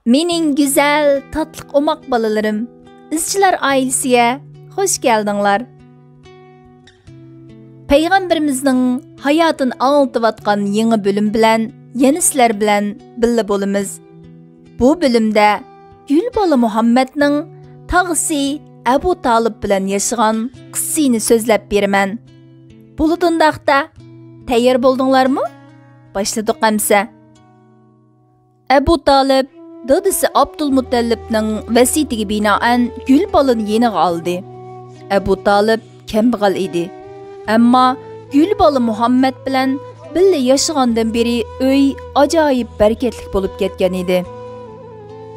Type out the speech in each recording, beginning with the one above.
Mening güzel, tatlıq omaq balalarım, izchilar ailesiye hoş geldinglar. Peygamberimizning hayatını anlatıvatkan yeni bölüm bilen, yeni sizler bilen billa bolimiz. Bu bölümde Gülbala Muhammedning tağısı Abu Talib bilen yaşagan qissini sözlep berimen. Buludundaqda tayyor boldinglarmı? Başladık emse. Abu Talib dadisi Abdülmuttalibning vasiyatiga binoan Gülbalani yeniga oldi. Abu Talib kambag'al edi. Ammo Gülbala Muhammad bilan birga yashagandan beri uy ajoyib barakatli bo'lib ketgan edi.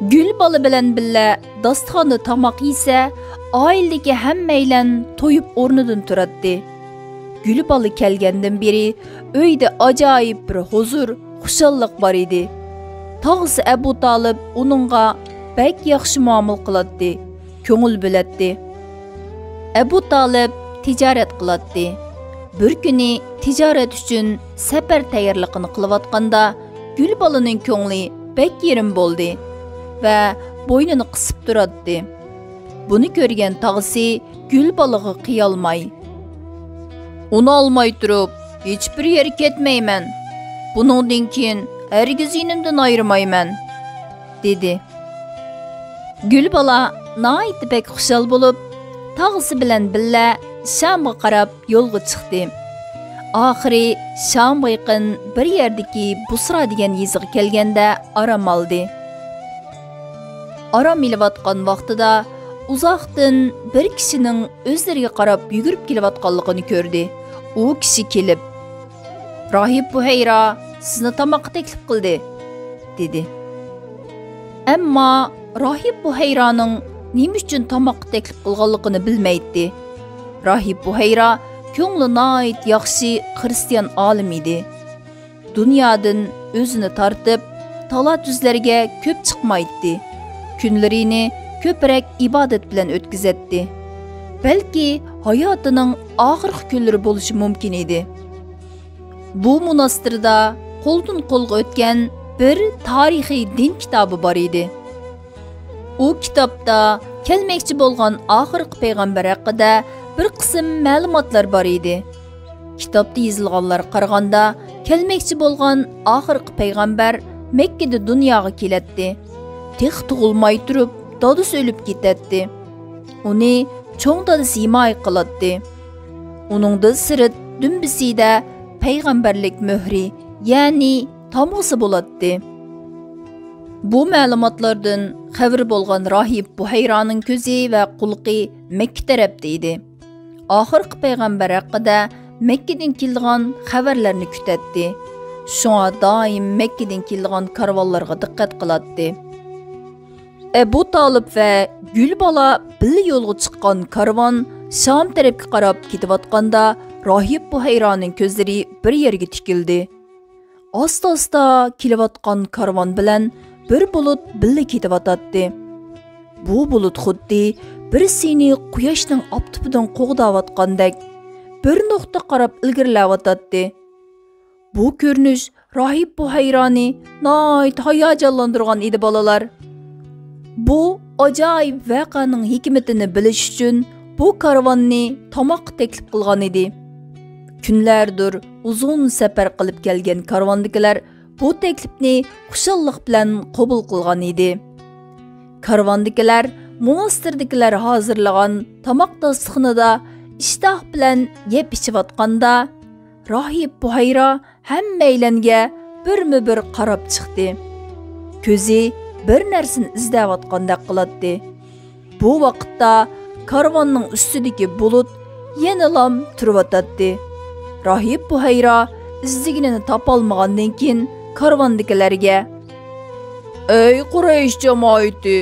Gülbala bilan birga dasturxonda tamoq yesa, oiladagi hammaylar to'yib o'rnidan turadi. Gülbala kelgandan beri uyda ajoyib bir huzur, xushallik bor edi. Tağısı Abu Talib onunğa bək yaxşı muamil qılatdi, köngül bilatdi. Abu Talib ticaret qılatdi. Bir günü ticaret üçün səfər tayyorligini qılıvatqanda Gülbalaning köngli bək yerim boldi və boynunu qısıb turaddi. Bunu görген tağısı Gülbalaga qiyalmay. Onu almay turub, heç bir yer ketmeymen. Bunundan keyin hergiz yenimden ayırmayman, dedi. Gülbala naiti pek xushal bolup, tağısı bilen billa Şam'a qarab yolga chiqdi. Ahiri Şam'a yaqin bir yerdeki Busra degan yeziga kelganda aram aldi. Aram ilayotgan vaqtida uzoqdan bir kishining o'zlariga qarab yugurib kelayotganligini ko'rdi. U kishi kelib, "Rahib Buhayra sizni tamoqqa taklif qildi", dedi. Ammo Rahib Buhayraning nima uchun tamoqqa taklif qilganligini bilmaydi. Rahib Buhayra ko'ngli nihoyat yaxshi xristian olim edi. Dunyodan o'zini tortib, talat-tuzlarga ko'p chiqmaydi. Kunlarini ko'proq ibodat bilan o'tkazadi. Balki hayotining oxirgi kunlari bo'lishi mumkin edi. Bu monastirda qo'ldan qo'lga o'tgan bir tarixiy din kitobi bor edi. U kitobda kelmoqchi bo'lgan oxirgi payg'ambar haqida bir qism ma'lumotlar bor edi. Kitobda yozilganlarga qaraganda kelmoqchi bo'lgan oxirgi payg'ambar Makkada dunyoga keladi. Tex tug'ilmay turib, dadasi o'lib ketadi. Uni cho'ng dadasi himoya qiladi. Uningda sirt dumbisida payg'ambarlik muhri, ya'ni tamg'isi bo'ladi. Bu ma'lumotlardan xabar bo'lgan Rahib Buhayraning ko'zi va qulqi Makka tarafda edi. Oxirgi payg'ambar haqida Makkadan kelgan xabarlarni kutadi. Shunga doim Makkadan kelgan karvonlarga diqqat qiladi. Abu Talib va Gülbala birga yo'lga chiqqan karvon Sham tarafga qarab ketayotganda Rahib Buhayraning ko'zlari bir yerga tikildi. Asta-asta kelayotgan karvon bilan bir bulut birga ketayotdi. Bu bulut xuddi bir seni quyoshning optipidan qo'g'dayotgandek bir nuqta qarab ilgirlayotdi. Bu ko'rinish Rahib Buhayrani nihoyat hayajonlantirgan edi bolalar. Bu ajoyib voqeaning hikmatini bilish uchun bu karvonni tamoqqa taklif qilgan edi. Kunlardir uzun safar qilib kelgan karvondagilar bu taklifni xushallik bilan qabul qilgan edi. Karvondagilar monastirdagilar hozirlagan tamoq dasturxonida ishtoh bilan yeb ichayotganda Rahib Buhayra hammaylanga birma-bir qarab chiqdi. Ko'zi bir narsani izlayotgandek qiladi. Bu vaqtda karvonning ustidagi bulut yana turibdi. Rahib Buhayra izdiginini topolmagandan keyin karvondagilarga: "Ey Quraysh jamoati,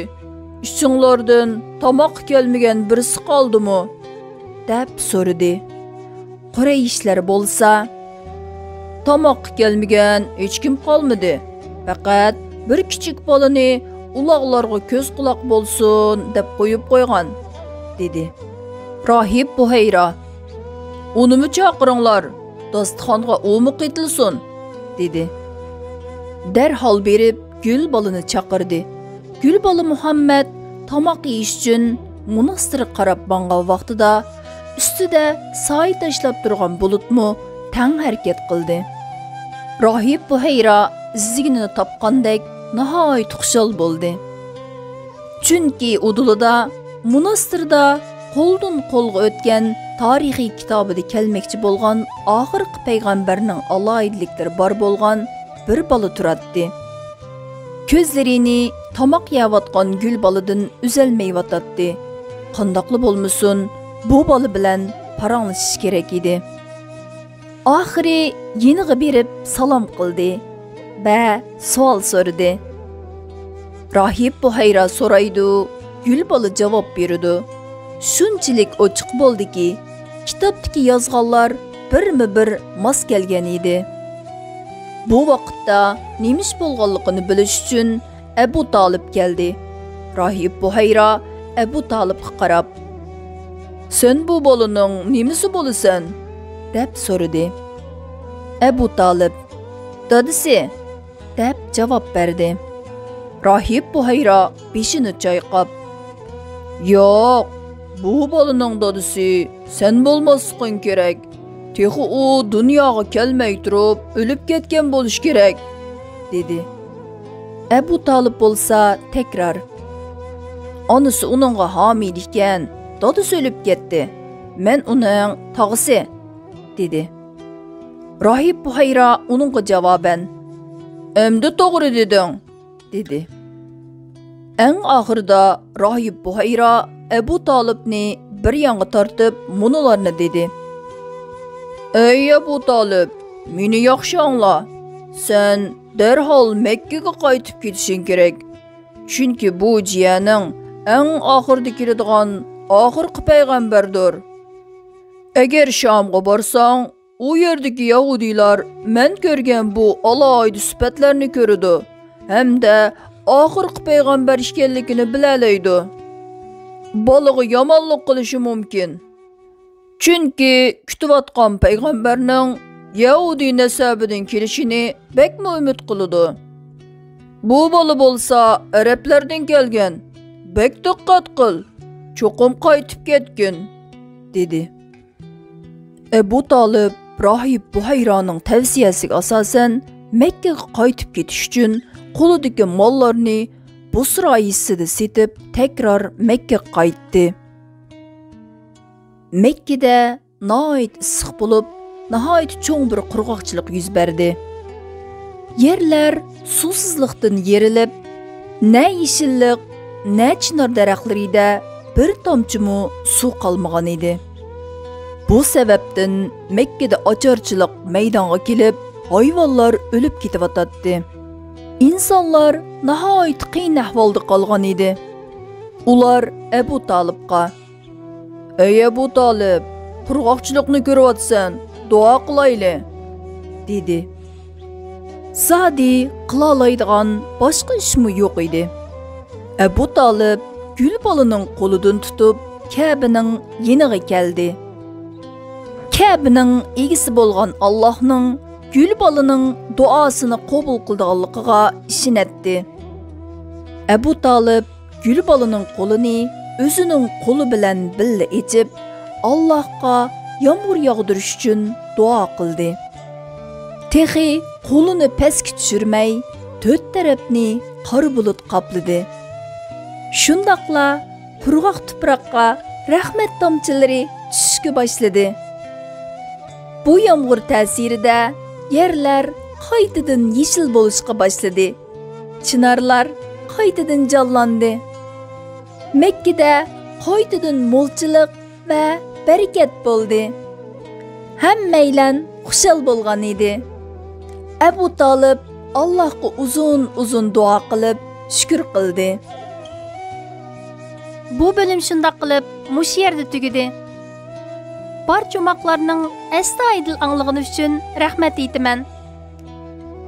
ishinglardan tamoq kelmagan birisi qoldimi?" deb so'radi. Qurayshlar bo'lsa: "Tamoq kelmagan hech kim qolmadi. Faqat bir kichik bolani uloqlarga ko'z quloq bo'lsin deb qo'yib qo'ygan", dedi. Rahib Buhayra: "Unimi chaqiringlar, dasturxonga o'mi qitilsin", dedi. Derhal berib Gülbalani chaqirdi. Gülbalı Muhammed tamaq yeyish uchun monastirga qarab bangan vaqtida ustida soy tashlab turgan bulutmu tang harakat qildi. Rohib Buhayra izziginini topgandek nihoyat xushal bo'ldi. Chunki udulida monastirda qo'ldan qo'lga o'tgan tarixiy kitobida kelmoqchi bo'lgan oxirgi payg'ambarning aloyidliklari bor bo'lgan bir bola turadi. Ko'zlarini tamoq yeyotgan gul boladan uzalmayotdi. Qandoqli bo'lmasin, bu bola bilan paranlashish kerak edi. Oxiri yeniga berib salom qildi va savol so'radi. Rohib Buhayra so'raydi, gul bola javob berdi. Shunchalik ochiq bo'ldiki, kitobdagi yozganlar birma-bir mos kelgan edi. Bu vaqtda nemish bo'lganligini bilish uchun Abu Talib keldi. Rohib Buhayra Abu Talibga qarab, "Sen bu bolaning nemisi bo'lasan?" deb so'radi. Abu Talib, "Dadisi" deb javob berdi. Rohib Buhayra beshini chayqab, "Yo'q, bu bolaning dadisi sen bo'lmasliging kerak. Texi u dunyoga kelmay turib, o'lib ketgan bo'lish kerak", dedi. Abu Talib bo'lsa tekrar, "Onasi uningga homil ekan, dadisi o'lib ketdi. Men uning tog'isi", dedi. Rohib Buhayra uningga javoban, "Endi to'g'ri deding", dedi. Eng oxirida Rohib Buhayra Abu Talibni bir yonga tortib munolarni dedi. "Ey Abu Talib, meni yaxshi angla. Sen darhol Makkaga qaytib ketishing kerak. Chunki bu jiyaning eng oxirda keladigan oxirgi payg'ambardir. Agar Shomga borsang, u yerdagi Yahudiylar men ko'rgan bu aloyida sifatlarni ko'radi hamda oxirgi payg'ambar ekanligini bilalaydi. Bolaga yomonlik qilishi mumkin. Chunki kutayotgan payg'ambarning Yahudi nasabidan kelishini bekmi umid qiladi. Bu bola bo'lsa arablardan kelgan. Bek diqqat qil, cho'qim qaytib ketgin", dedi. Abu Talib Rohib Buhayraning tavsiyasiga asosan Makkaga qaytib ketish uchun qo'lidagi mollarni Busra hissida setib, tekrar Makkaga qaytdi. Makkada nihoyat issiq bo'lib, nihoyat cho'ng bir qurg'oqchilik yuz berdi. Yerlar suvsizlikdan yerilib, na yeshillik, na chinar daraxtlarida bir tomchimi suv qolmagan edi. Bu sababdan Makkada ocharchilik maydonga kelib, hayvonlar o'lib ketyotdi. İnsanlar nihoyat qiyin ahvolda qolgan edi. Ular Abu Talibga, "Ey Abu Talib, qurg'oqchilikni ko'ryapsan, duo qilayli", dedi. Zodi qila oladigan boshqa ishmi yo'q edi. Abu Talib gul bolaning qo'lidan tutib, Ka'baning yeniga keldi. Ka'baning egisi bo'lgan Allohning gül bolaning duosini qabul qilganligiga ishonadi. Abu Talib gül bolaning qo'lini o'zining qo'li bilan birga echib, Allohga yomg'ir yog'dirish uchun duo qildi. Texi qo'lini pastga tushirmay, to'rt tarafni qor bulut qopladi. Shundaqla qurg'oq tuproqqa rahmat tomchilari tushishga boshladi. Bu yomg'ir ta'sirida yerlar qaytadan yeshil bo'lishga boshladi. Chinarlar qaytadan jonlandi. Makkada qaytadan mo'lchilik va barakat bo'ldi. Hammaylar xushal bo'lgan edi. Abu Talib Allohga uzun duo qilib shukr qildi. Bu bölüm shundoq qilib mush yerda tugadi. Barcha umoqlarning astoydil anglagani uchun rahmat aytaman.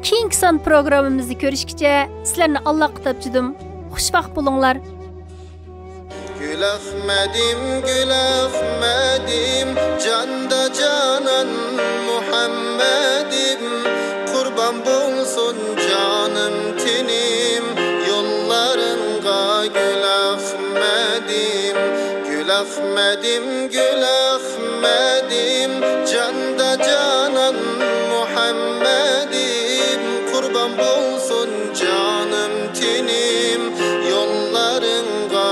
Keyingi son programmamizni ko'rishgacha sizlarni Allohga topchidim. Xushvaqt bo'linglar. Gül Ahmedim, canda canan Muhammedim, kurban bulsun canım tenim, yolların Gül Ahmedim Canda canan Muhammedim Kurban bolsun canım tinim Yollarınga